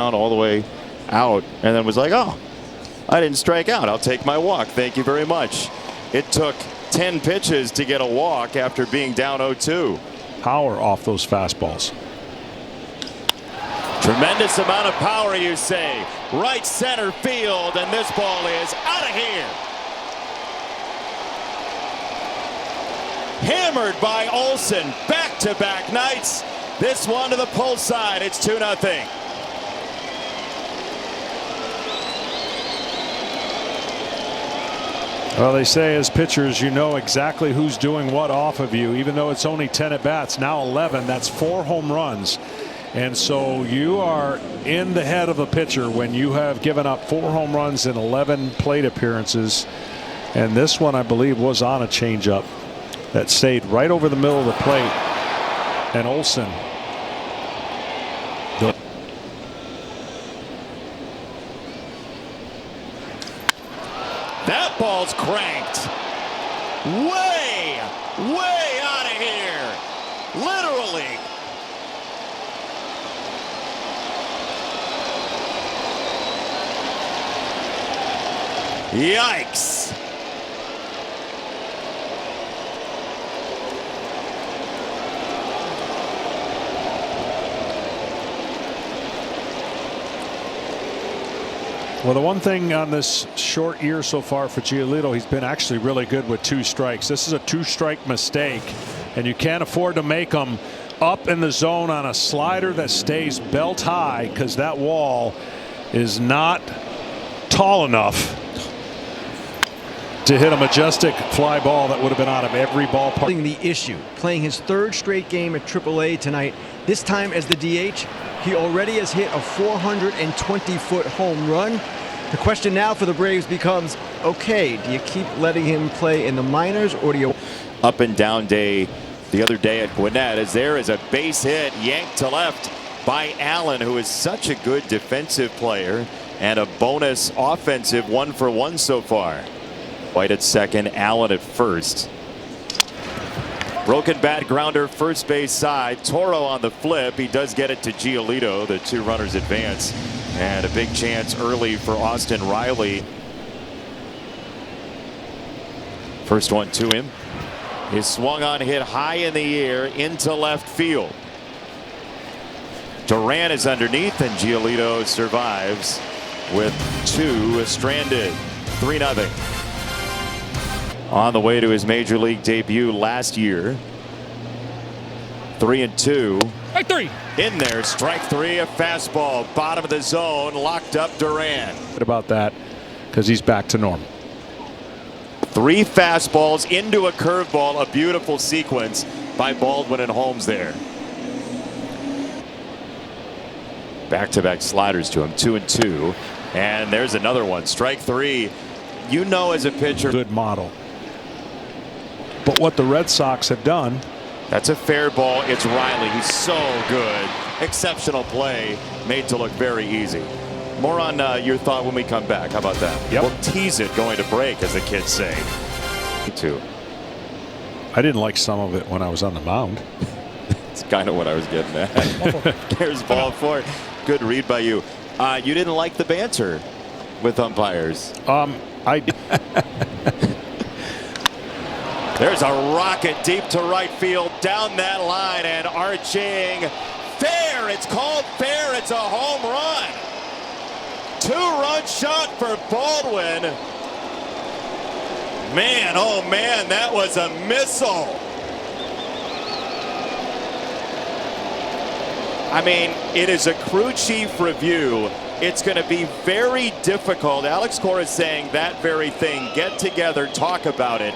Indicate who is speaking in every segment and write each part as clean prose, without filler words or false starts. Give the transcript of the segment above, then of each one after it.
Speaker 1: all the way out and then was like, oh, I didn't strike out. I'll take my walk. Thank you very much. It took 10 pitches to get a walk after being down 0-2.
Speaker 2: Power off those fastballs.
Speaker 1: Tremendous amount of power, you say. Right center field, and this ball is out of here. Hammered by Olsen. Back-to-back nights. This one to the pull side. It's 2-0.
Speaker 2: Well, they say as pitchers, you know exactly who's doing what off of you, even though it's only 10 at bats. Now 11. That's 4 home runs. And so you are in the head of the pitcher when you have given up 4 home runs in 11 plate appearances. And this one, I believe, was on a changeup that stayed right over the middle of the plate. And Olsen.
Speaker 1: That ball's cranked. Way out of here. Literally. Yikes.
Speaker 2: Well, the one thing on this short year so far for Giolito, he's been actually really good with 2 strikes. This is a 2-strike mistake, and you can't afford to make them up in the zone on a slider that stays belt high, because that wall is not tall enough to hit a majestic fly ball that would have been out of every ballpark.
Speaker 3: The issue, playing his 3rd straight game at AAA tonight, this time as the DH. He already has hit a 420-foot home run. The question now for the Braves becomes, okay, do you keep letting him play in the minors, or do you...
Speaker 1: Up and down day the other day at Gwinnett, as there is a base hit yanked to left by Allen, who is such a good defensive player, and a bonus offensive 1-for-1 so far. White at second, Allen at first. Broken bat grounder first base side. Toro on the flip. He does get it to Giolito. The 2 runners advance. And a big chance early for Austin Riley. First one to him. His swung on hit high in the air into left field. Duran is underneath, and Giolito survives with 2 stranded. 3-0. On the way to his major league debut last year. 3-2.
Speaker 2: Strike 3.
Speaker 1: In there, strike 3, a fastball, bottom of the zone, locked up Duran.
Speaker 2: What about that? Because he's back to normal.
Speaker 1: 3 fastballs into a curveball, a beautiful sequence by Baldwin and Holmes there. Back-to-back sliders to him, 2-2. And there's another one, strike 3. You know, as a pitcher,
Speaker 2: good model. But what the Red Sox have done.
Speaker 1: That's a fair ball. It's Riley. He's so good. Exceptional play, made to look very easy. More on your thought when we come back. How about that?
Speaker 2: Yep.
Speaker 1: We'll tease it going to break, as the kids say. Me too.
Speaker 2: I didn't like some of it when I was on the mound.
Speaker 1: It's kind of what I was getting at. There's ball 4. Good read by you. You didn't like the banter with umpires. There's a rocket deep to right field, down that line, and arching. Fair. It's called fair. It's a home run. 2-run shot for Baldwin. Man, oh man, that was a missile. I mean, it is a crew chief review. It's going to be very difficult. Alex Cora is saying that very thing. Get together, talk about it.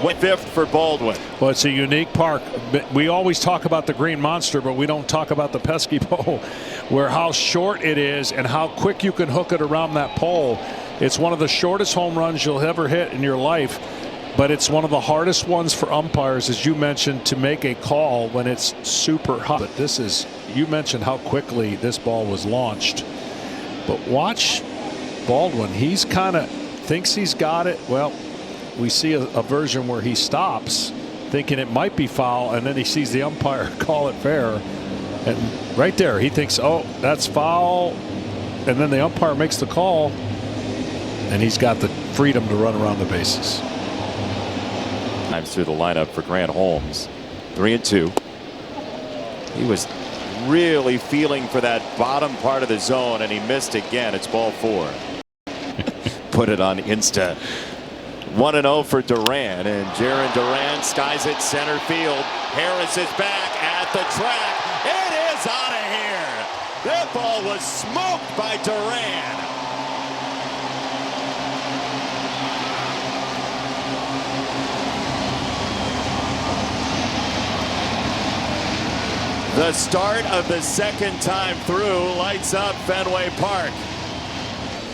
Speaker 1: Went 5th for Baldwin.
Speaker 2: Well, it's a unique park. We always talk about the Green Monster, but we don't talk about the pesky pole, where how short it is and how quick you can hook it around that pole. It's one of the shortest home runs you'll ever hit in your life, but it's one of the hardest ones for umpires, as you mentioned, to make a call when it's super hot. But this is, you mentioned how quickly this ball was launched. But watch Baldwin. He's kind of thinks he's got it. Well, we see a version where he stops thinking it might be foul, and then he sees the umpire call it fair, and right there he thinks, oh, that's foul, and then the umpire makes the call, and he's got the freedom to run around the bases.
Speaker 1: Times through the lineup for Grant Holmes. 3-2. He was really feeling for that bottom part of the zone, and he missed again. It's ball 4. Put it on Insta. 1-0 for Duran, and Jarren Duran skies it center field. Harris is back at the track. It is out of here. That ball was smoked by Duran. The start of the second time through lights up Fenway Park.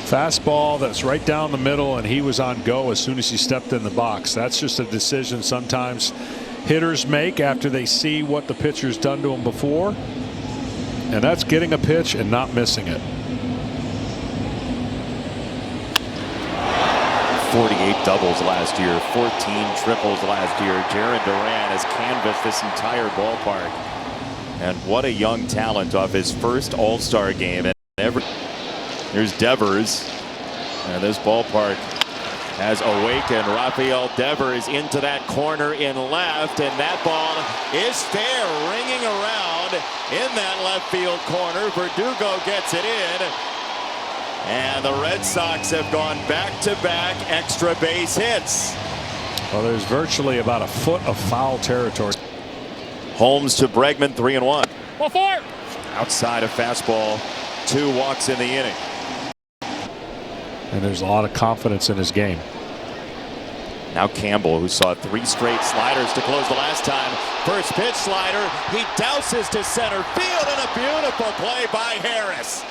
Speaker 2: Fastball that's right down the middle, and he was on go as soon as he stepped in the box. That's just a decision sometimes hitters make after they see what the pitcher's done to them before, and that's getting a pitch and not missing it.
Speaker 1: 48 doubles last year, 14 triples last year. Jarren Duran has canvassed this entire ballpark, and what a young talent off his first All-Star game. And here's Devers, and this ballpark has awakened. Rafael Devers into that corner in left, and that ball is fair, ringing around in that left field corner. Verdugo gets it in, and the Red Sox have gone back-to-back extra base hits.
Speaker 2: Well, there's virtually about a foot of foul territory.
Speaker 1: Holmes to Bregman, 3-1.
Speaker 2: Ball 4.
Speaker 1: Outside of fastball, 2 walks in the inning.
Speaker 2: And there's a lot of confidence in his game.
Speaker 1: Now Campbell, who saw 3 straight sliders to close the last time. First pitch slider, he douses to center field, and a beautiful play by Harris.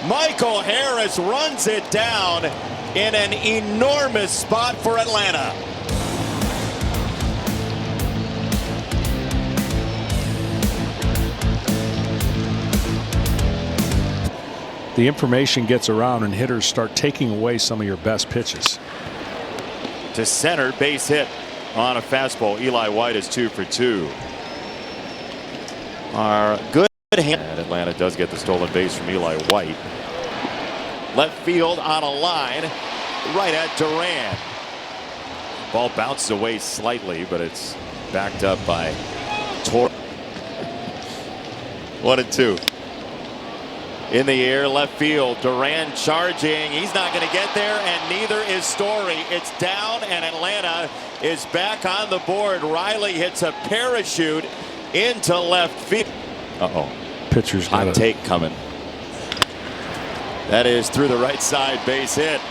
Speaker 1: Michael Harris runs it down in an enormous spot for Atlanta.
Speaker 2: The information gets around, and hitters start taking away some of your best pitches.
Speaker 1: To center, base hit on a fastball. Eli White is 2 for 2. Our good hand. And Atlanta does get the stolen base from Eli White. Left field on a line right at Duran. Ball bounces away slightly, but it's backed up by Tor. 1-2. In the air, left field. Duran charging. He's not going to get there, and neither is Story. It's down, and Atlanta is back on the board. Riley hits a parachute into left field. Uh-oh.
Speaker 2: Pitcher's got
Speaker 1: hot take coming. That is through the right side, base hit.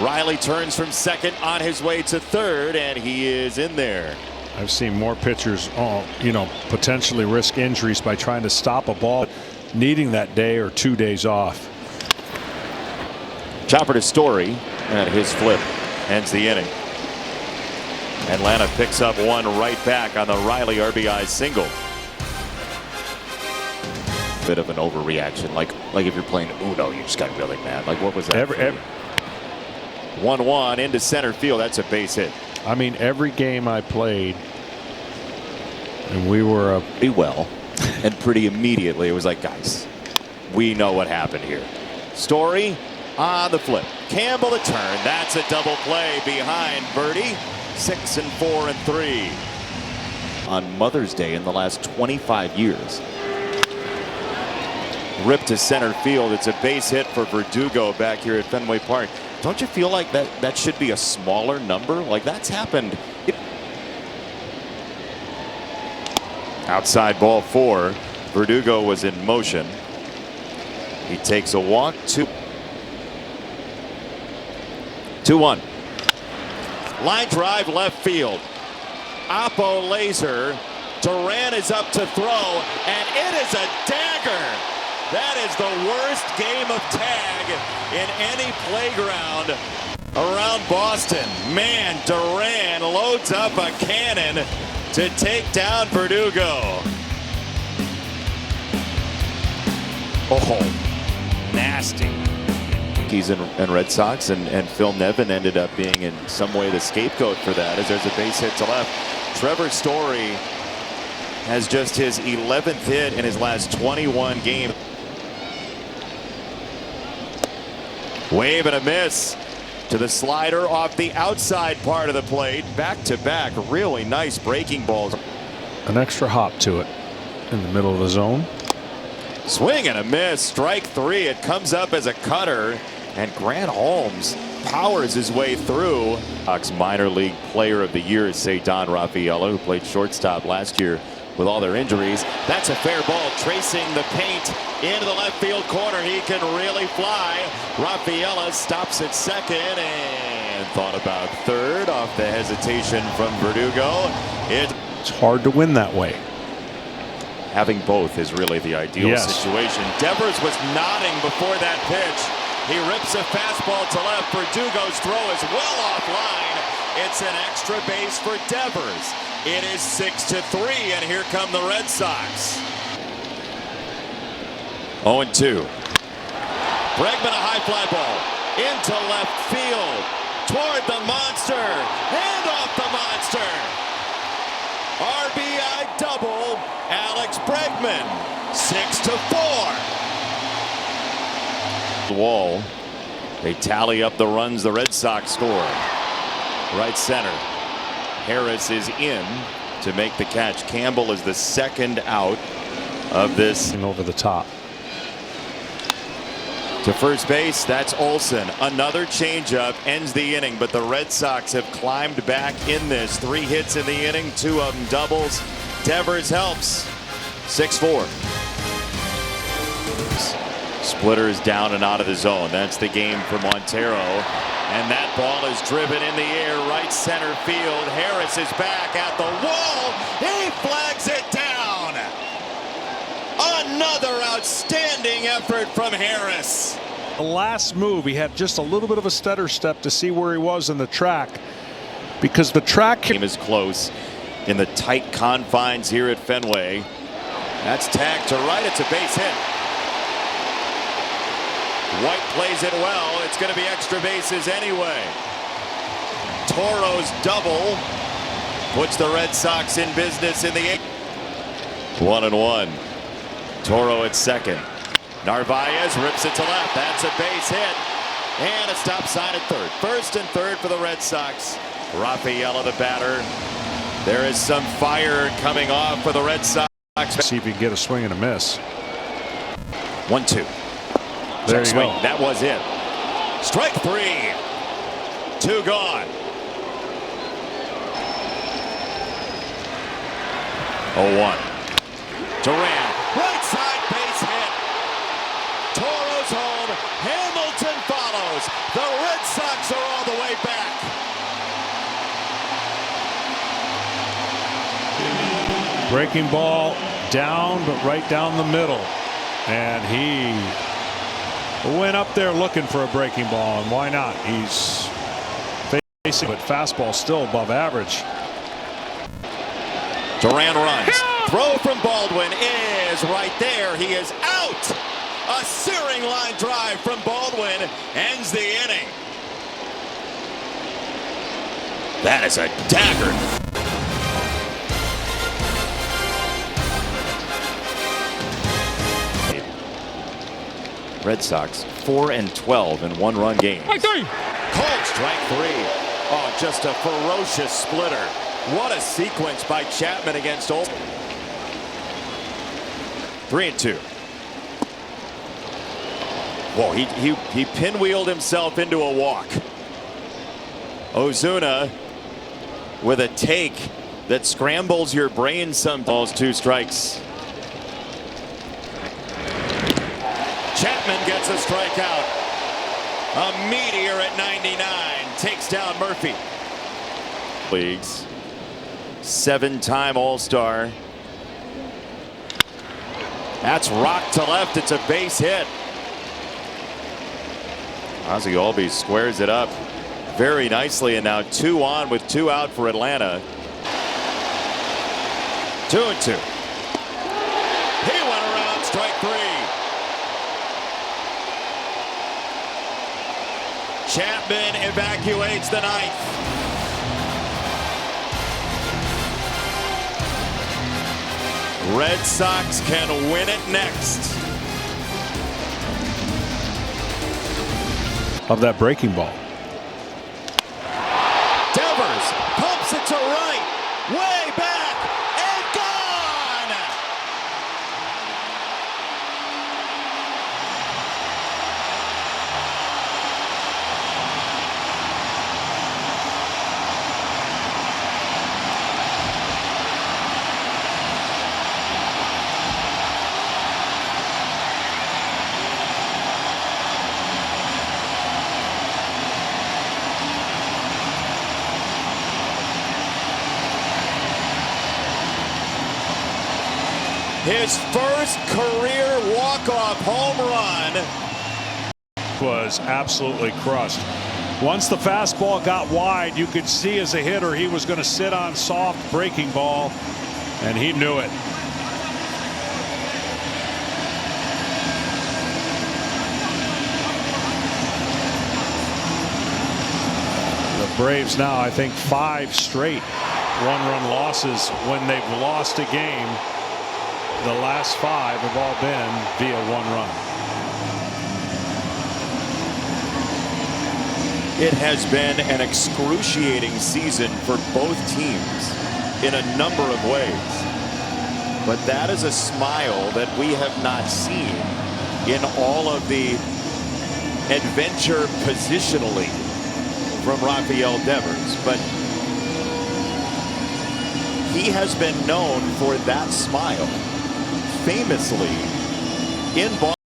Speaker 1: Riley turns from second on his way to third, and he is in there.
Speaker 2: I've seen more pitchers, potentially risk injuries by trying to stop a ball, needing that day or 2 days off.
Speaker 1: Chopper to Story, and his flip ends the inning. Atlanta picks up 1 right back on the Riley RBI single. Bit of an overreaction, like if you're playing Uno, you just got really mad. Like, what was that? 1-1 into center field. That's a base hit.
Speaker 2: I mean, every game I played, and we were
Speaker 1: pretty well. And pretty immediately it was like, guys, we know what happened here. Story on the flip. Campbell the turn. That's a double play behind Birdie. 6 and 4 and 3. On Mother's Day in the last 25 years. Ripped to center field. It's a base hit for Verdugo back here at Fenway Park. Don't you feel like that should be a smaller number? Like, that's happened. Outside ball 4. Verdugo was in motion. He takes a walk. 2-1. Line drive left field. Oppo laser. Duran is up to throw, and it is a dagger. That is the worst game of tag in any playground around Boston. Man, Duran loads up a cannon to take down Verdugo. Oh, nasty. Yankees and Red Sox, and Phil Nevin ended up being in some way the scapegoat for that, as there's a base hit to left. Trevor Story has just his 11th hit in his last 21 games. Wave and a miss to the slider off the outside part of the plate. Back to back, really nice breaking balls.
Speaker 2: An extra hop to it in the middle of the zone.
Speaker 1: Swing and a miss. Strike three. It comes up as a cutter, and Grant Holmes powers his way through. Fox minor league player of the year, say Don Raffaella, who played shortstop last year with all their injuries. That's a fair ball, tracing the paint into the left field corner. He can really fly. Raffaella stops at second and thought about third off the hesitation from Verdugo.
Speaker 2: It's hard to win that way.
Speaker 1: Having both is really the ideal situation. Devers was nodding before that pitch. He rips a fastball to left. Verdugo's throw is well offline. It's an extra base for Devers. It is 6-3, and here come the Red Sox. 0-2. Bregman, a high fly ball into left field toward the monster. Hand off the monster. RBI double. Alex Bregman, 6-4. The wall. They tally up the runs the Red Sox score. Right center. Harris is in to make the catch. Campbell is the second out of this.
Speaker 2: And over the top.
Speaker 1: To first base, that's Olsen. Another changeup ends the inning, but the Red Sox have climbed back in this. 3 hits in the inning, 2 of them doubles. Devers helps. 6-4. Splitter is down and out of the zone. That's the game for Montero. And that ball is driven in the air, right center field. Harris is back at the wall. He flags it down. Another outstanding effort from Harris.
Speaker 2: The last move, he had just a little bit of a stutter step to see where he was in the track, because the track
Speaker 1: game is close in the tight confines here at Fenway. That's tagged to right. It's a base hit. White plays it well. It's going to be extra bases anyway. Toro's double puts the Red Sox in business in the 8th. 1-1. Toro at second. Narvaez rips it to left. That's a base hit. And a stop sign at third. First and third for the Red Sox. Raffaella the batter. There is some fire coming off for the Red Sox.
Speaker 2: See if he can get a swing and a miss.
Speaker 1: 1-2.
Speaker 2: There you
Speaker 1: swing.
Speaker 2: go.
Speaker 1: That was it. Strike 3. 2 gone. 0-1. Duran. Right side base hit. Toro's home. Hamilton follows. The Red Sox are all the way back.
Speaker 2: Breaking ball down, but right down the middle. And he went up there looking for a breaking ball, and why not? He's facing, but fastball still above average.
Speaker 1: Duran runs. Throw from Baldwin is right there. He is out. A searing line drive from Baldwin ends the inning. That is a dagger. Red Sox 4-12 in 1-run games. Cold strike 3. Oh, just a ferocious splitter. What a sequence by Chapman against Olsen. 3-2. Whoa, he pinwheeled himself into a walk. Ozuna with a take that scrambles your brain some balls. 2 strikes. Chapman gets a strikeout. A meteor at 99 takes down Murphy. Leagues. 7-time All-Star. That's rocked to left. It's a base hit. Ozzie Albies squares it up very nicely, and now 2 on with 2 out for Atlanta. 2-2. He went around, strike 3. Chapman evacuates the 9th. Red Sox can win it next.
Speaker 2: of that breaking ball.
Speaker 1: Devers pumps it to right, way back, and gone! His first career walk-off home run.
Speaker 2: Was absolutely crushed. Once the fastball got wide, you could see as a hitter he was going to sit on soft breaking ball, and he knew it. The Braves now, I think, 5 straight one-run losses when they've lost a game. The last 5 have all been via 1 run.
Speaker 1: It has been an excruciating season for both teams in a number of ways. But that is a smile that we have not seen in all of the adventure positionally from Rafael Devers. But he has been known for that smile famously in Boston.